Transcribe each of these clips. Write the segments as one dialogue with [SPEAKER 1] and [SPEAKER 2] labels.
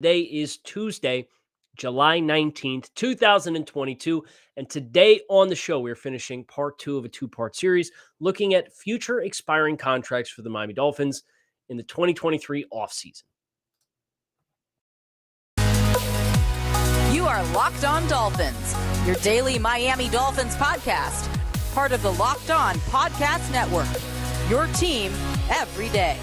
[SPEAKER 1] Today is Tuesday, July 19th, 2022. And today on the show, we're finishing part two of a two-part series looking at future expiring contracts for the Miami Dolphins in the 2023 offseason.
[SPEAKER 2] You are Locked On Dolphins, your daily Miami Dolphins podcast, part of the Locked On Podcast Network, your team every day.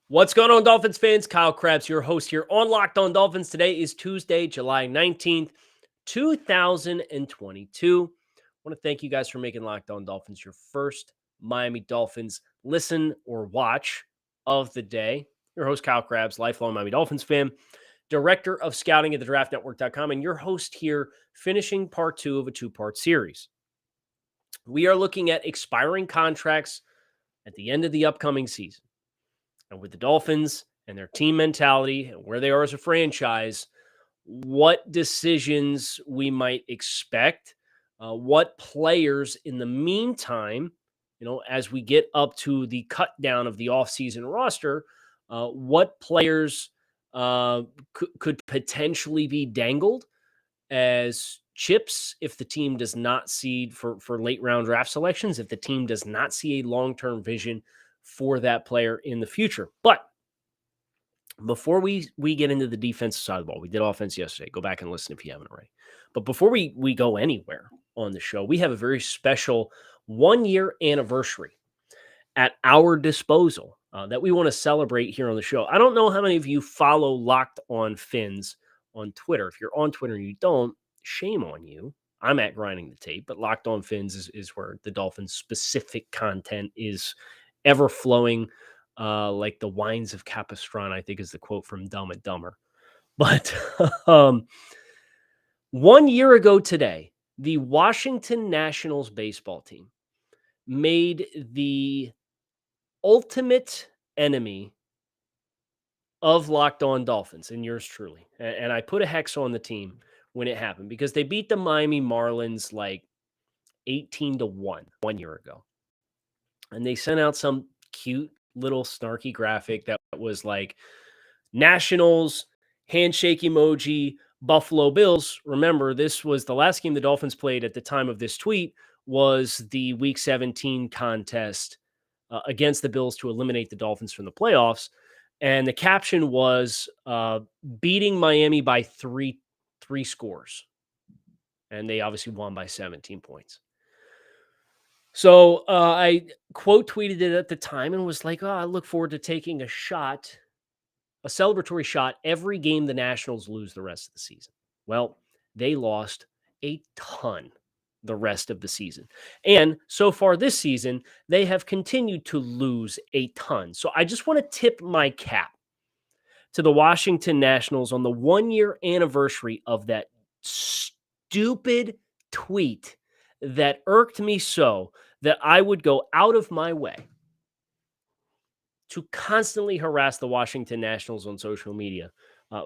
[SPEAKER 1] What's going on, Dolphins fans? Kyle Krabs, your host here on Locked On Dolphins. Today is Tuesday, July 19th, 2022. I want to thank you guys for making Locked On Dolphins your first Miami Dolphins listen or watch of the day. Your host, Kyle Krabs, lifelong Miami Dolphins fan, director of scouting at thedraftnetwork.com, and your host here finishing part two of a two-part series. We are looking at expiring contracts at the end of the upcoming season. And with the Dolphins and their team mentality and where they are as a franchise, what decisions we might expect, what players in the meantime, as we get up to the cut down of the offseason roster, what players could potentially be dangled as chips if the team does not seed for late round draft selections, if the team does not see a long-term vision for that player in the future. But before we get into the defensive side of the ball, we did offense yesterday. Go back and listen if you haven't already. But before we go anywhere on the show, we have a very special 1-year anniversary at our disposal that we want to celebrate here on the show. I don't know how many of you follow Locked On Fins on Twitter. If you're on Twitter and you don't, shame on you. I'm at Grinding the Tape, but Locked On Fins is where the Dolphins specific content is ever flowing, like the wines of Capistrano, I think is the quote from Dumb and Dumber. But 1 year ago today, the Washington Nationals baseball team made the ultimate enemy of Locked On Dolphins and yours truly. And I put a hex on the team when it happened because they beat the Miami Marlins like 18-1 1 year ago. And they sent out some cute little snarky graphic that was like Nationals, handshake emoji, Buffalo Bills. Remember, this was the last game the Dolphins played at the time of this tweet was the Week 17 contest against the Bills to eliminate the Dolphins from the playoffs. And the caption was beating Miami by three scores. And they obviously won by 17 points. So I quote tweeted it at the time and was like, I look forward to taking a celebratory shot every game the Nationals lose the rest of the season. Well, they lost a ton the rest of the season. And so far this season, they have continued to lose a ton. So I just want to tip my cap to the Washington Nationals on the 1-year anniversary of that stupid tweet that irked me so that I would go out of my way to constantly harass the Washington Nationals on social media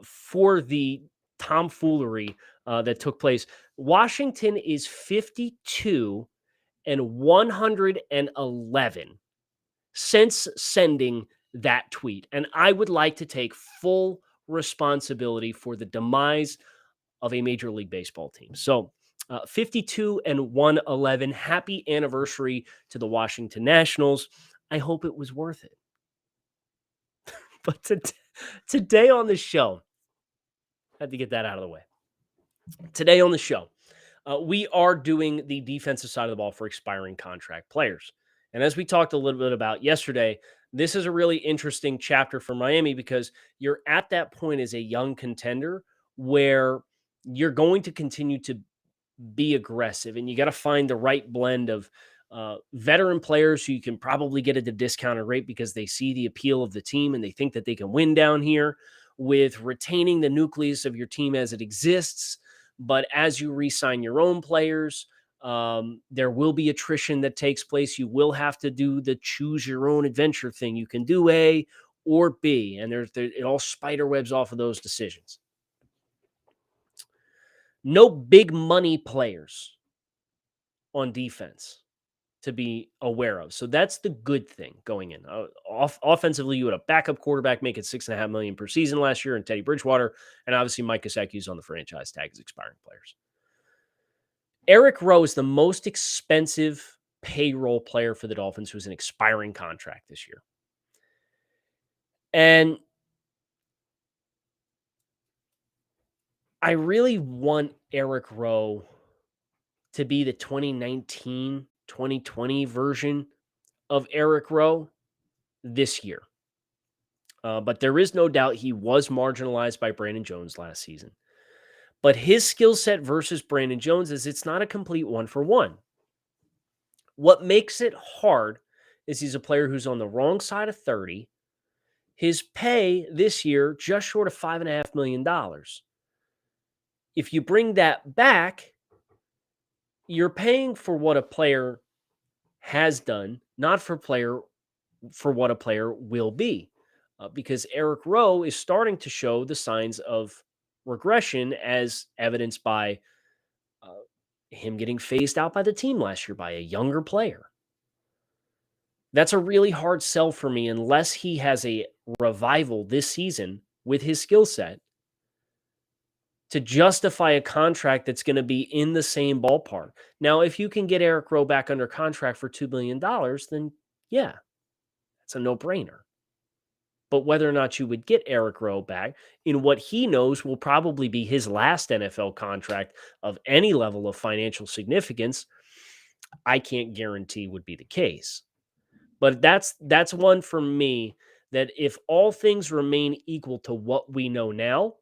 [SPEAKER 1] for the tomfoolery that took place. Washington is 52-111 since sending that tweet. And I would like to take full responsibility for the demise of a Major League Baseball team. So 52-111. Happy anniversary to the Washington Nationals. I hope it was worth it. But today on the show, had to get that out of the way. Today on the show, we are doing the defensive side of the ball for expiring contract players. And as we talked a little bit about yesterday, this is a really interesting chapter for Miami because you're at that point as a young contender where you're going to continue to be aggressive, and you got to find the right blend of veteran players who you can probably get at a discounted rate because they see the appeal of the team and they think that they can win down here, with retaining the nucleus of your team as it exists. But as you re-sign your own players, there will be attrition that takes place. You will have to do the choose your own adventure thing. You can do A or B, and it all spider webs off of those decisions. No big money players on defense to be aware of. So that's the good thing going in. Offensively, you had a backup quarterback making $6.5 million per season last year in Teddy Bridgewater, and obviously Mike Gesicki's on the franchise tag as expiring players. Eric Rowe is the most expensive payroll player for the Dolphins who's an expiring contract this year. And I really want Eric Rowe to be the 2019, 2020 version of Eric Rowe this year. But there is no doubt he was marginalized by Brandon Jones last season. But his skill set versus Brandon Jones is it's not a complete one-for-one. What makes it hard is he's a player who's on the wrong side of 30. His pay this year, just short of $5.5 million. If you bring that back, you're paying for what a player has done, not for what a player will be. Because Eric Rowe is starting to show the signs of regression as evidenced by him getting phased out by the team last year by a younger player. That's a really hard sell for me unless he has a revival this season with his skill set to justify a contract that's going to be in the same ballpark. Now, if you can get Eric Rowe back under contract for $2 million, then yeah, that's a no-brainer. But whether or not you would get Eric Rowe back in what he knows will probably be his last NFL contract of any level of financial significance, I can't guarantee would be the case. But that's one for me that if all things remain equal to what we know now,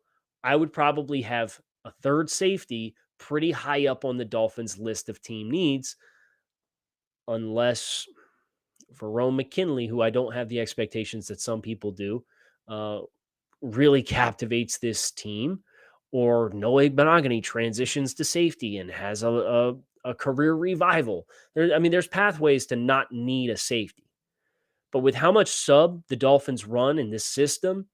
[SPEAKER 1] I would probably have a third safety pretty high up on the Dolphins' list of team needs, unless Verone McKinley, who I don't have the expectations that some people do, really captivates this team, or Noah Benogany transitions to safety and has a career revival. There's pathways to not need a safety. But with how much sub the Dolphins run in this system,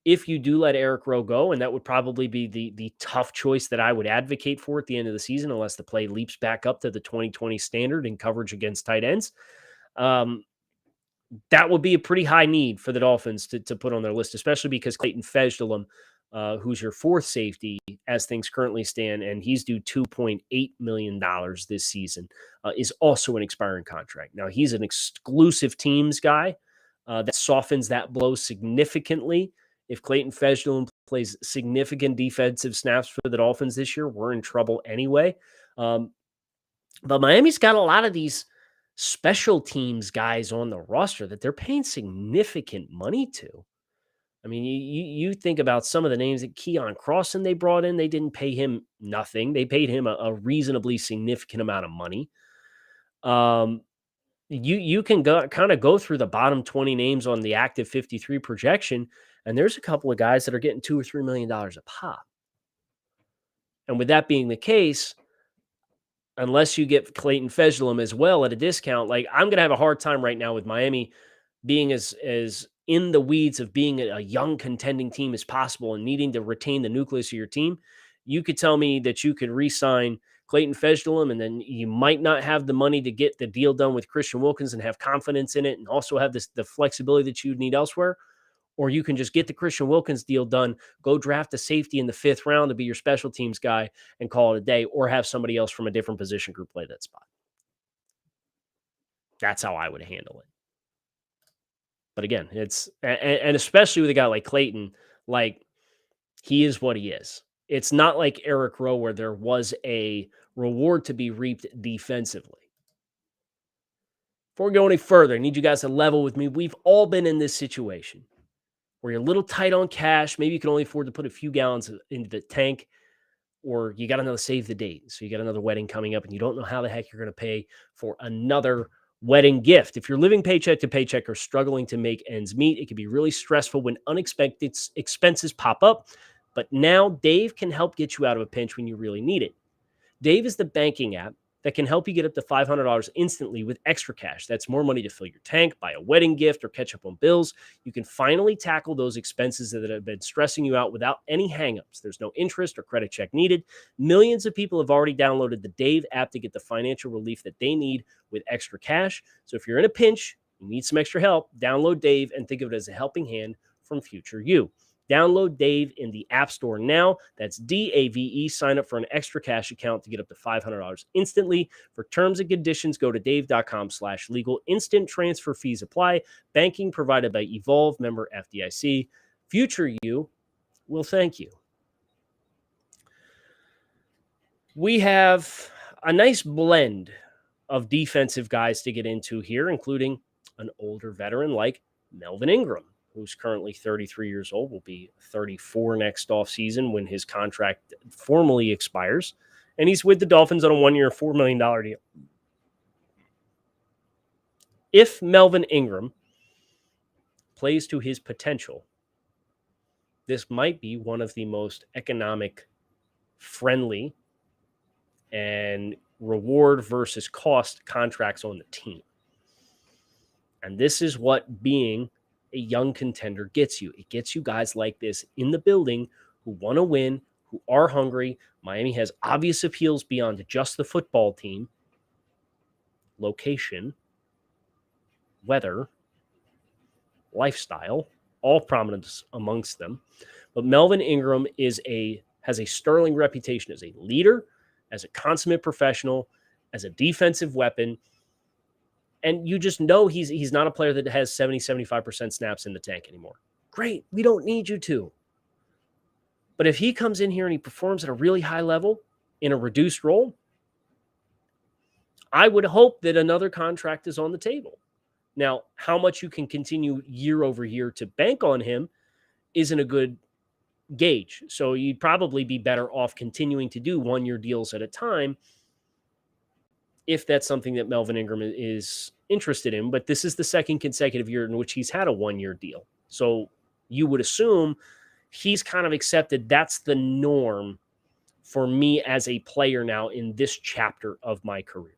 [SPEAKER 1] if you do let Eric Rowe go, and that would probably be the tough choice that I would advocate for at the end of the season, unless the play leaps back up to the 2020 standard in coverage against tight ends, that would be a pretty high need for the Dolphins to put on their list, especially because Clayton Fejedelem, who's your fourth safety as things currently stand, and he's due $2.8 million this season, is also an expiring contract. Now, he's an exclusive teams guy. That softens that blow significantly. If Clayton Fejedelem plays significant defensive snaps for the Dolphins this year, we're in trouble anyway. But Miami's got a lot of these special teams guys on the roster that they're paying significant money to. I mean, you think about some of the names that Keon Crossan they brought in, they didn't pay him nothing. They paid him a reasonably significant amount of money. You can go through the bottom 20 names on the active 53 projection, and there's a couple of guys that are getting $2 or $3 million a pop. And with that being the case, unless you get Clayton Fejedelem as well at a discount, like I'm going to have a hard time right now with Miami being as in the weeds of being a young contending team as possible and needing to retain the nucleus of your team. You could tell me that you could re-sign Clayton Fejedelem, and then you might not have the money to get the deal done with Christian Wilkins and have confidence in it and also have the flexibility that you need elsewhere. Or you can just get the Christian Wilkins deal done, go draft a safety in the 5th round to be your special teams guy and call it a day, or have somebody else from a different position group play that spot. That's how I would handle it. But again, and especially with a guy like Clayton, like he is what he is. It's not like Eric Rowe where there was a reward to be reaped defensively. Before we go any further, I need you guys to level with me. We've all been in this situation where you're a little tight on cash. Maybe you can only afford to put a few gallons into the tank, or you got another save the date. So you got another wedding coming up and you don't know how the heck you're going to pay for another wedding gift. If you're living paycheck to paycheck or struggling to make ends meet, it can be really stressful when unexpected expenses pop up. But now Dave can help get you out of a pinch when you really need it. Dave is the banking app that can help you get up to $500 instantly with extra cash. That's more money to fill your tank, buy a wedding gift, or catch up on bills. You can finally tackle those expenses that have been stressing you out without any hangups. There's no interest or credit check needed. Millions of people have already downloaded the Dave app to get the financial relief that they need with extra cash. So if you're in a pinch, you need some extra help, download Dave and think of it as a helping hand from future you. Download Dave in the App Store now. That's DAVE. Sign up for an extra cash account to get up to $500 instantly. For terms and conditions, go to dave.com/legal. Instant transfer fees apply. Banking provided by Evolve, member FDIC. Future you will thank you. We have a nice blend of defensive guys to get into here, including an older veteran like Melvin Ingram, who's currently 33 years old, will be 34 next offseason when his contract formally expires. And he's with the Dolphins on a one-year, $4 million deal. If Melvin Ingram plays to his potential, this might be one of the most economic friendly and reward versus cost contracts on the team. And this is what being a young contender gets you. It gets you guys like this in the building who want to win, who are hungry. Miami has obvious appeals beyond just the football team, location, weather, lifestyle, all prominent amongst them. But Melvin Ingram has a sterling reputation as a leader, as a consummate professional, as a defensive weapon. And you just know he's not a player that has 70, 75% snaps in the tank anymore. Great. We don't need you to. But if he comes in here and he performs at a really high level in a reduced role, I would hope that another contract is on the table. Now, how much you can continue year over year to bank on him isn't a good gauge. So you'd probably be better off continuing to do one-year deals at a time if that's something that Melvin Ingram is interested in. But this is the second consecutive year in which he's had a one-year deal. So you would assume he's kind of accepted that's the norm for me as a player now in this chapter of my career.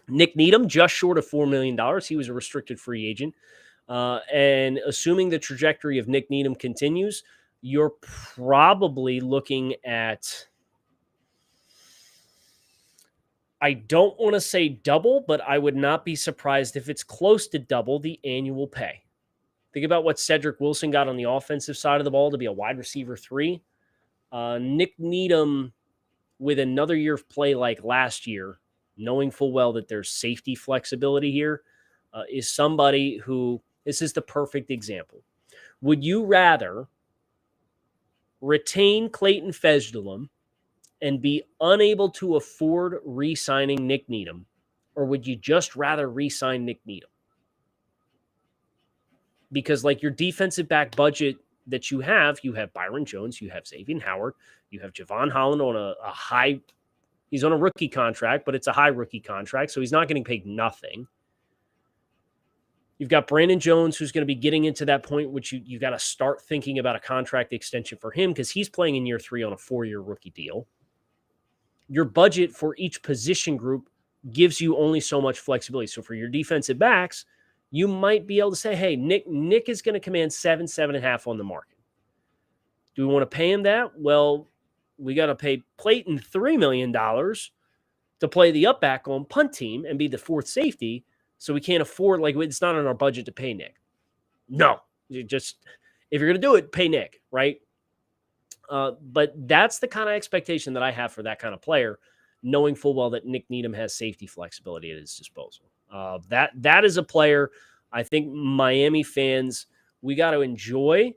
[SPEAKER 1] Nick Needham, just short of $4 million. He was a restricted free agent. And assuming the trajectory of Nick Needham continues, you're probably looking at, I don't want to say double, but I would not be surprised if it's close to double the annual pay. Think about what Cedric Wilson got on the offensive side of the ball to be a wide receiver 3. Nick Needham, with another year of play like last year, knowing full well that there's safety flexibility here, is somebody who, this is the perfect example. Would you rather retain Clayton Fejedelem and be unable to afford re-signing Nick Needham, or would you just rather re-sign Nick Needham? Because like your defensive back budget that you have Byron Jones, you have Xavier Howard, you have Javon Holland on a high, he's on a rookie contract, but it's a high rookie contract, so he's not getting paid nothing. You've got Brandon Jones, who's going to be getting into that point, which you got to start thinking about a contract extension for him because he's playing in year 3 on a 4-year rookie deal. Your budget for each position group gives you only so much flexibility. So for your defensive backs, you might be able to say, hey, Nick is going to command 7.5 on the market. Do we want to pay him that? Well, we got to pay Clayton $3 million to play the up back on punt team and be the fourth safety. So we can't afford, like, it's not in our budget to pay Nick. No, if you're going to do it, pay Nick, right? But that's the kind of expectation that I have for that kind of player, knowing full well that Nick Needham has safety flexibility at his disposal. That is a player I think Miami fans, we got to enjoy,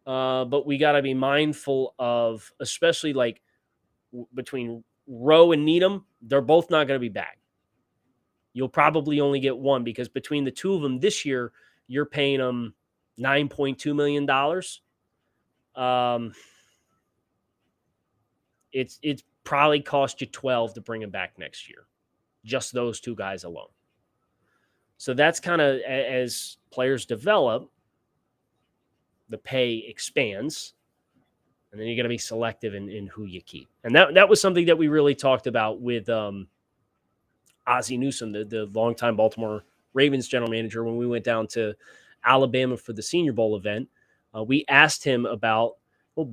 [SPEAKER 1] but we got to be mindful of, especially like between Rowe and Needham, they're both not going to be back. You'll probably only get one because between the two of them this year, you're paying them $9.2 million. It's probably cost you 12 to bring him back next year. Just those two guys alone. So that's kind of, as players develop, the pay expands. And then you got to be selective in who you keep. And that was something that we really talked about with Ozzie Newsome, the longtime Baltimore Ravens general manager, when we went down to Alabama for the Senior Bowl event. We asked him about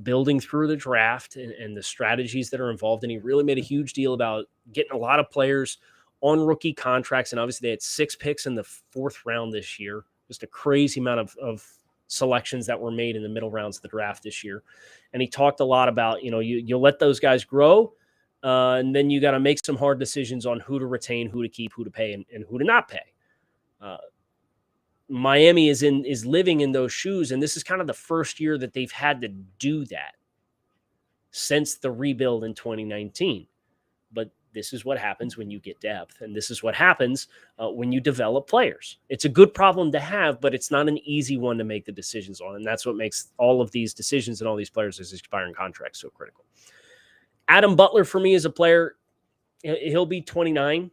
[SPEAKER 1] building through the draft and the strategies that are involved. And he really made a huge deal about getting a lot of players on rookie contracts. And obviously they had 6 picks in the 4th round this year. Just a crazy amount of selections that were made in the middle rounds of the draft this year. And he talked a lot about, you let those guys grow, and then you got to make some hard decisions on who to retain, who to keep, who to pay, and who to not pay. Miami is living in those shoes, and this is kind of the first year that they've had to do that since the rebuild in 2019. But this is what happens when you get depth, and this is what happens when you develop players. It's a good problem to have, but it's not an easy one to make the decisions on, and that's what makes all of these decisions and all these players' expiring contracts so critical. Adam Butler, for me, is a player. He'll be 29 in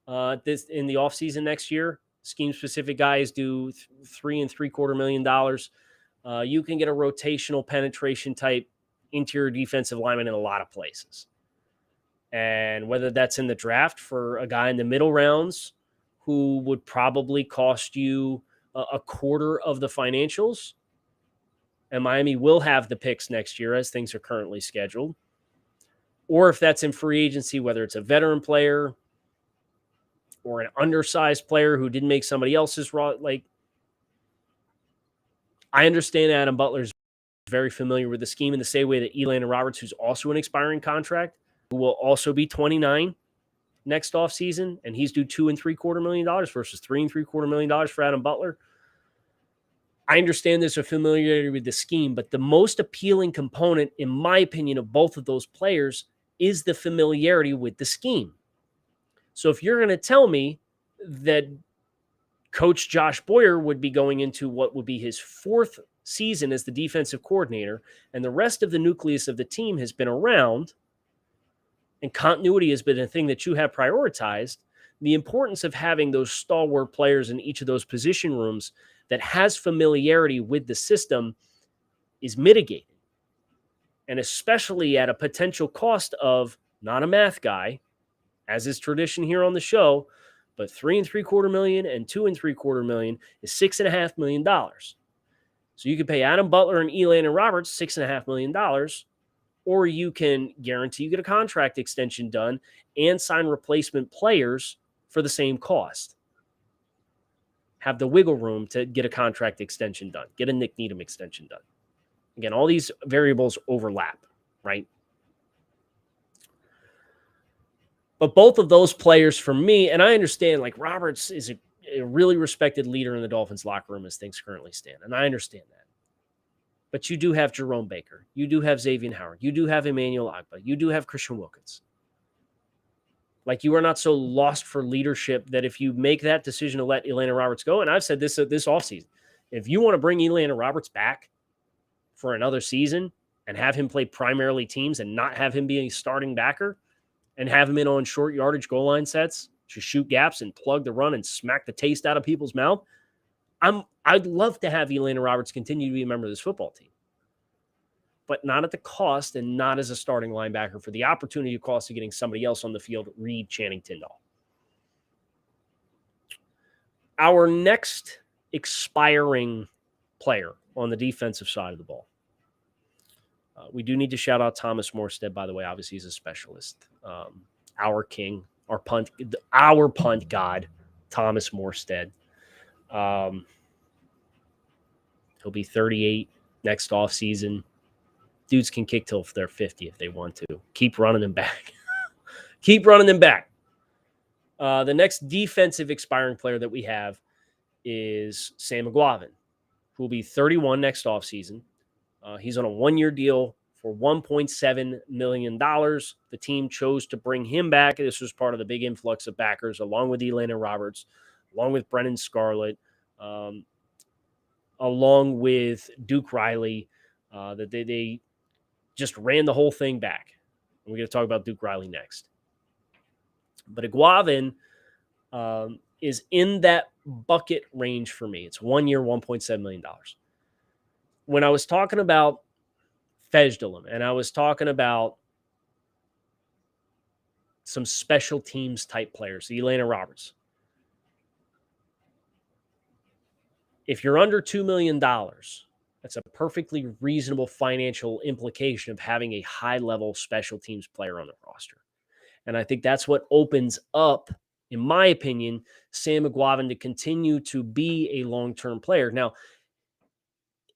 [SPEAKER 1] the offseason next year. Scheme-specific guys do $3.75 million. You can get a rotational penetration type interior defensive lineman in a lot of places. And whether that's in the draft for a guy in the middle rounds who would probably cost you a quarter of the financials, and Miami will have the picks next year as things are currently scheduled, or if that's in free agency, whether it's a veteran player or an undersized player who didn't make somebody else's raw. I understand Adam Butler's very familiar with the scheme in the same way that Elandon Roberts, who's also an expiring contract, who will also be 29 next offseason, and he's due $2.75 million versus $3.75 million for Adam Butler. I understand there's a familiarity with the scheme, but the most appealing component, in my opinion, of both of those players is the familiarity with the scheme. So if you're going to tell me that Coach Josh Boyer would be going into what would be his 4th season as the defensive coordinator, and the rest of the nucleus of the team has been around, and continuity has been a thing that you have prioritized, the importance of having those stalwart players in each of those position rooms that has familiarity with the system is mitigated. And especially at a potential cost of, not a math guy, as is tradition here on the show, but $3.75 million and $2.75 million is $6.5 million. So you can pay Adam Butler and Elandon Roberts $6.5 million, or you can guarantee you get a contract extension done and sign replacement players for the same cost. Have the wiggle room to get a contract extension done, get a Nick Needham extension done. Again, all these variables overlap, right? But both of those players, for me, and I understand, Roberts is a really respected leader in the Dolphins locker room as things currently stand, and I understand that. But you do have Jerome Baker. You do have Xavier Howard. You do have Emmanuel Agba. You do have Christian Wilkins. You are not so lost for leadership that if you make that decision to let Elandon Roberts go, and I've said this offseason, if you want to bring Elandon Roberts back for another season and have him play primarily teams and not have him be a starting backer and have him in on short yardage goal line sets to shoot gaps and plug the run and smack the taste out of people's mouth, I'd love to have Elandon Roberts continue to be a member of this football team, but not at the cost and not as a starting linebacker for the opportunity cost of getting somebody else on the field, Reed Channing Tyndall. Our next expiring player on the defensive side of the ball. We do need to shout out Thomas Morstead, by the way. Obviously, he's a specialist. Our king, our punt god, Thomas Morstead. He'll be 38 next offseason. Dudes can kick till they're 50 if they want to. Keep running them back. Keep running them back. The next defensive expiring player that we have is Sam Mcguaven, who will be 31 next offseason. He's on a 1-year deal for $1.7 million. The team chose to bring him back. This was part of the big influx of backers, along with Elandon Roberts, along with Brennan Scarlett, along with Duke Riley, that they just ran the whole thing back. And we're going to talk about Duke Riley next. But Mcguaven is in that bucket range for me. It's 1 year, $1.7 million. When I was talking about Fejedelem, and I was talking about some special teams type players, Elena Roberts. If you're under $2 million, that's a perfectly reasonable financial implication of having a high-level special teams player on the roster. And I think that's what opens up, in my opinion, Sam Mcguaven to continue to be a long-term player. Now,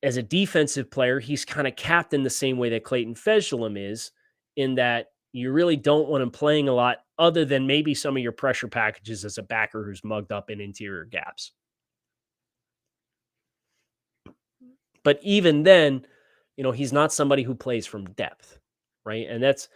[SPEAKER 1] as a defensive player, he's kind of capped in the same way that Clayton Fejedelem is, in that you really don't want him playing a lot other than maybe some of your pressure packages as a backer who's mugged up in interior gaps. But even then, he's not somebody who plays from depth, right? And that's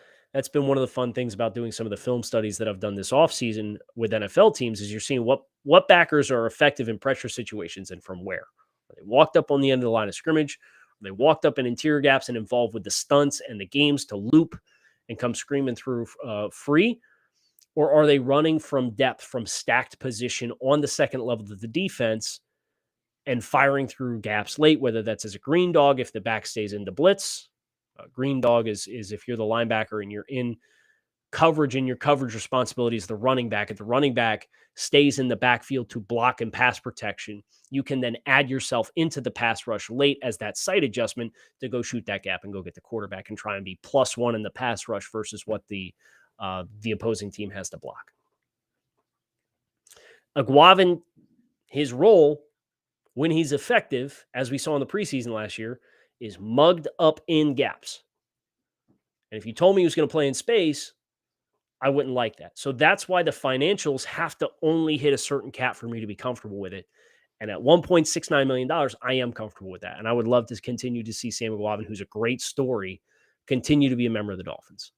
[SPEAKER 1] been one of the fun things about doing some of the film studies that I've done this offseason with NFL teams is you're seeing what backers are effective in pressure situations and from where. They walked up on the end of the line of scrimmage. They walked up in interior gaps and involved with the stunts and the games to loop and come screaming through free. Or are they running from depth, from stacked position on the second level of the defense and firing through gaps late, whether that's as a green dog if the back stays in the blitz. Green dog is if you're the linebacker and you're in coverage and your coverage responsibility is the running back. If the running back stays in the backfield to block and pass protection, you can then add yourself into the pass rush late as that sight adjustment to go shoot that gap and go get the quarterback and try and be +1 in the pass rush versus what the opposing team has to block. Mcguaven, his role when he's effective, as we saw in the preseason last year, is mugged up in gaps. And if you told me he was going to play in space, I wouldn't like that. So that's why the financials have to only hit a certain cap for me to be comfortable with it. And at $1.69 million, I am comfortable with that. And I would love to continue to see Sam Mcguaven, who's a great story, continue to be a member of the Dolphins.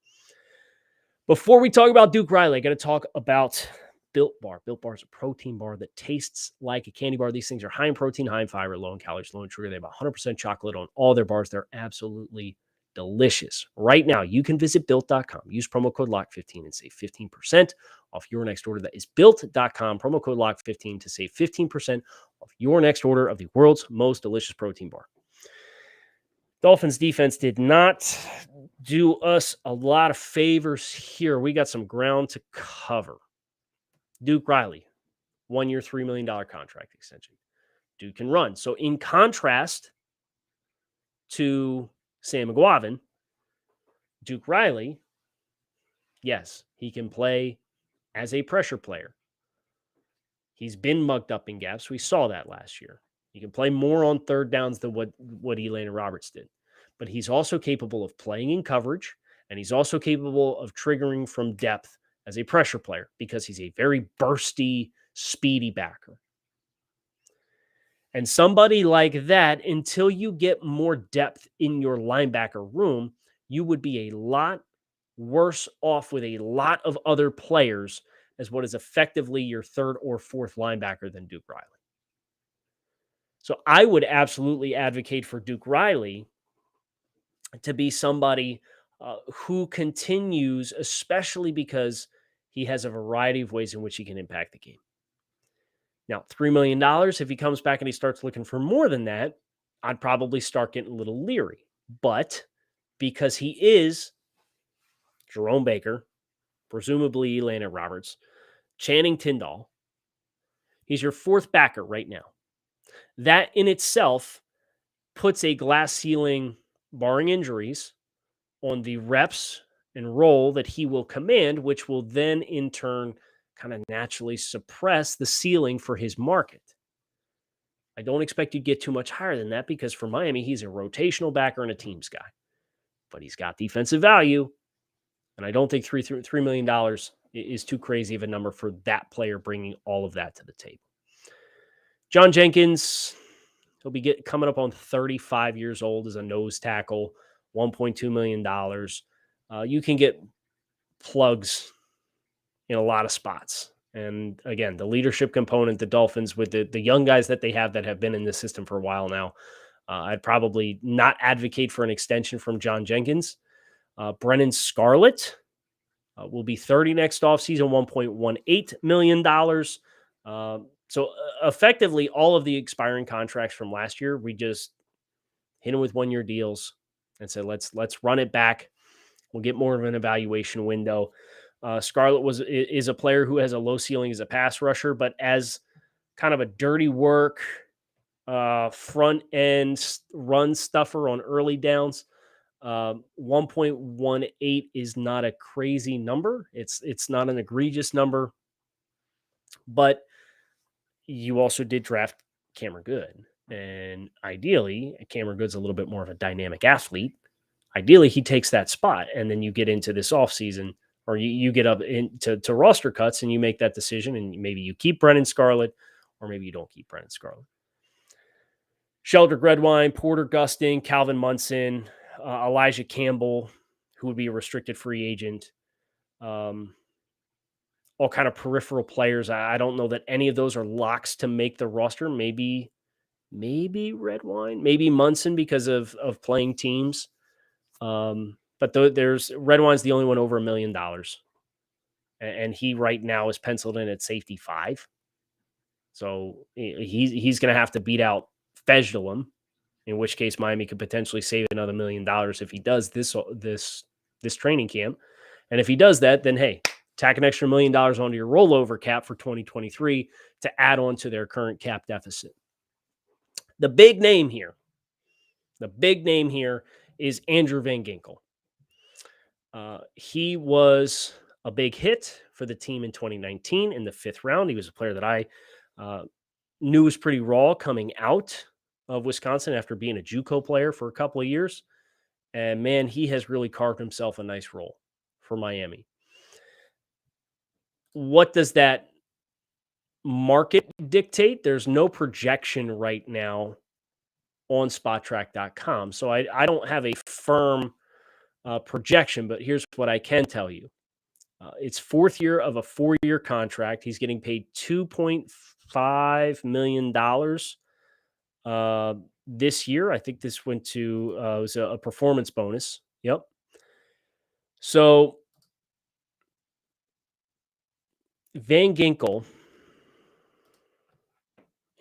[SPEAKER 1] Before we talk about Duke Riley, I got to talk about Built Bar. Built Bar is a protein bar that tastes like a candy bar. These things are high in protein, high in fiber, low in calories, low in sugar. They have 100% chocolate on all their bars. They're absolutely delicious. Right now, you can visit Built.com. Use promo code LOCK15 and save 15% off your next order. That is Built.com. Promo code LOCK15 to save 15% off your next order of the world's most delicious protein bar. Dolphins defense did not do us a lot of favors here. We got some ground to cover. Duke Riley, 1 year, $3 million contract extension. Duke can run. So in contrast to Sam Mcguaven, Duke Riley, yes, he can play as a pressure player. He's been mugged up in gaps. We saw that last year. He can play more on third downs than what Elena Roberts did. But he's also capable of playing in coverage, and he's also capable of triggering from depth as a pressure player because he's a very bursty, speedy backer. And somebody like that, until you get more depth in your linebacker room, you would be a lot worse off with a lot of other players as what is effectively your third or fourth linebacker than Duke Riley. So I would absolutely advocate for Duke Riley to be somebody who continues, especially because he has a variety of ways in which he can impact the game. Now, $3 million, if he comes back and he starts looking for more than that, I'd probably start getting a little leery. But because he is Jerome Baker, presumably Elena Roberts, Channing Tindall, he's your fourth backer right now. That in itself puts a glass ceiling, barring injuries, on the reps and role that he will command, which will then in turn kind of naturally suppress the ceiling for his market. I don't expect you to get too much higher than that because for Miami, he's a rotational backer and a teams guy. But he's got defensive value, and I don't think $3 million is too crazy of a number for that player bringing all of that to the table. John Jenkins, he'll be coming up on 35 years old as a nose tackle, $1.2 million. You can get plugs in a lot of spots. And again, the leadership component, the Dolphins with the young guys that they have that have been in the system for a while now, I'd probably not advocate for an extension from John Jenkins. Brennan Scarlett will be 30 next offseason, $1.18 million. So effectively, all of the expiring contracts from last year, we just hit them with one-year deals, and said, let's run it back. We'll get more of an evaluation window. Scarlett is a player who has a low ceiling as a pass rusher, but as kind of a dirty work, front end run stuffer on early downs. 1.18 is not a crazy number. It's not an egregious number, but you also did draft Cameron Good. And ideally, Cameron Good's a little bit more of a dynamic athlete. Ideally, he takes that spot. And then you get into this offseason, or you get up into roster cuts and you make that decision. And maybe you keep Brennan Scarlett, or maybe you don't keep Brennan Scarlett. Sheldrick Redwine, Porter Gustin, Calvin Munson, Elijah Campbell, who would be a restricted free agent. All kind of peripheral players. I don't know that any of those are locks to make the roster. Maybe Redwine, maybe Munson because of playing teams. But there's Redwine's the only one over $1 million. And he right now is penciled in at safety 5. So he's going to have to beat out Fejedelem, in which case Miami could potentially save another $1 million if he does this training camp. And if he does that, then hey, tack an extra $1 million onto your rollover cap for 2023 to add on to their current cap deficit. The big name here is Andrew Van Ginkel. He was a big hit for the team in 2019 in the 5th round. He was a player that I knew was pretty raw coming out of Wisconsin after being a JUCO player for a couple of years. And man, he has really carved himself a nice role for Miami. What does that market dictate? There's no projection right now on spottrack.com. So I don't have a firm projection, but here's what I can tell you. It's 4th year of a 4-year contract. He's getting paid $2.5 million this year. I think this went to it was a performance bonus. Yep. So Van Ginkel,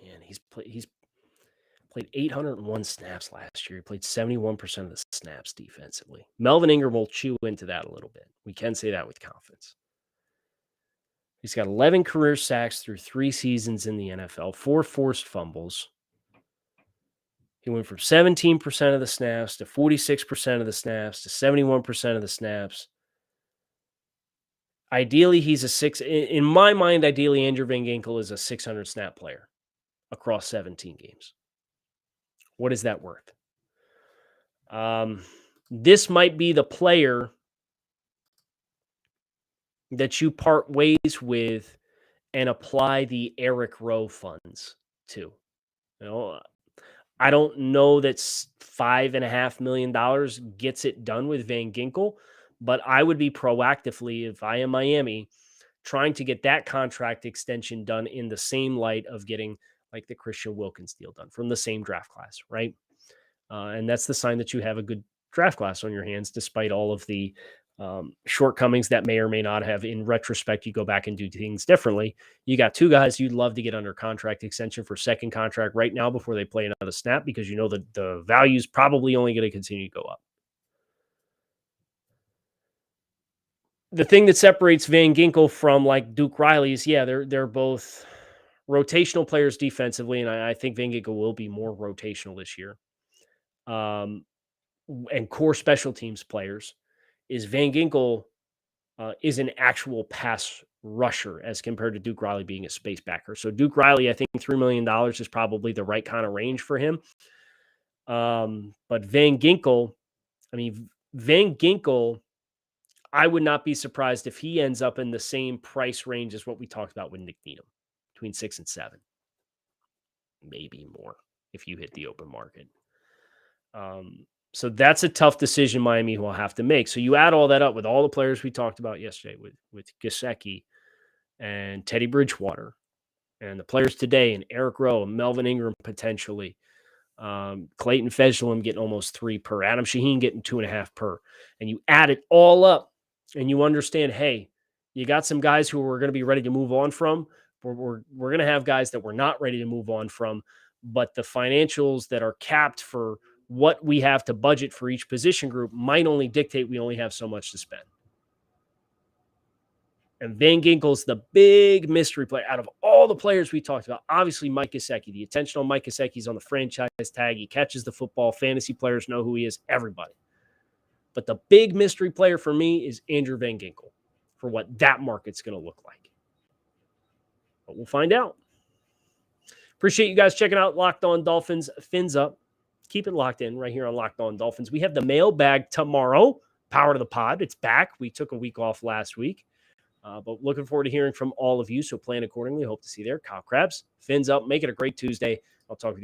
[SPEAKER 1] man, he's played 801 snaps last year. He played 71% of the snaps defensively. Melvin Ingram will chew into that a little bit. We can say that with confidence. He's got 11 career sacks through 3 seasons in the NFL, 4 forced fumbles. He went from 17% of the snaps to 46% of the snaps to 71% of the snaps. Ideally, he's a 6. In my mind, ideally, Andrew Van Ginkel is a 600 snap player across 17 games. What is that worth? This might be the player that you part ways with and apply the Eric Rowe funds to. You know, I don't know that $5.5 million gets it done with Van Ginkel, but I would be proactively, if I am Miami, trying to get that contract extension done in the same light of getting like the Christian Wilkins deal done from the same draft class, right? And that's the sign that you have a good draft class on your hands, despite all of the shortcomings that may or may not have. In retrospect, you go back and do things differently. You got 2 guys you'd love to get under contract extension for second contract right now before they play another snap, because you know that the value is probably only going to continue to go up. The thing that separates Van Ginkel from like Duke Riley is, yeah, they're both rotational players defensively, and I think Van Ginkel will be more rotational this year. And core special teams players. Is Van Ginkel is an actual pass rusher as compared to Duke Riley being a space backer. So Duke Riley, I think $3 million is probably the right kind of range for him. But Van Ginkel, I would not be surprised if he ends up in the same price range as what we talked about with Nick Needham, between 6 and 7, maybe more if you hit the open market. So that's a tough decision Miami will have to make. So you add all that up with all the players we talked about yesterday with Gesicki and Teddy Bridgewater and the players today and Eric Rowe and Melvin Ingram potentially, Clayton Fejedelem getting almost 3 per, Adam Shaheen getting 2.5 per. And you add it all up and you understand, hey, you got some guys who we're going to be ready to move on from. We're going to have guys that we're not ready to move on from. But the financials that are capped for what we have to budget for each position group might only dictate we only have so much to spend. And Van Ginkel's the big mystery player out of all the players we talked about. Obviously, Mike Gesicki. The attention on Mike Gesicki is on the franchise tag. He catches the football. Fantasy players know who he is. Everybody. But the big mystery player for me is Andrew Van Ginkel for what that market's going to look like. But we'll find out. Appreciate you guys checking out Locked On Dolphins. Fins up. Keep it locked in right here on Locked On Dolphins. We have the mailbag tomorrow. Power to the pod. It's back. We took a week off last week. But looking forward to hearing from all of you. So plan accordingly. Hope to see you there. Kyle Krabs, fins up. Make it a great Tuesday. I'll talk with you.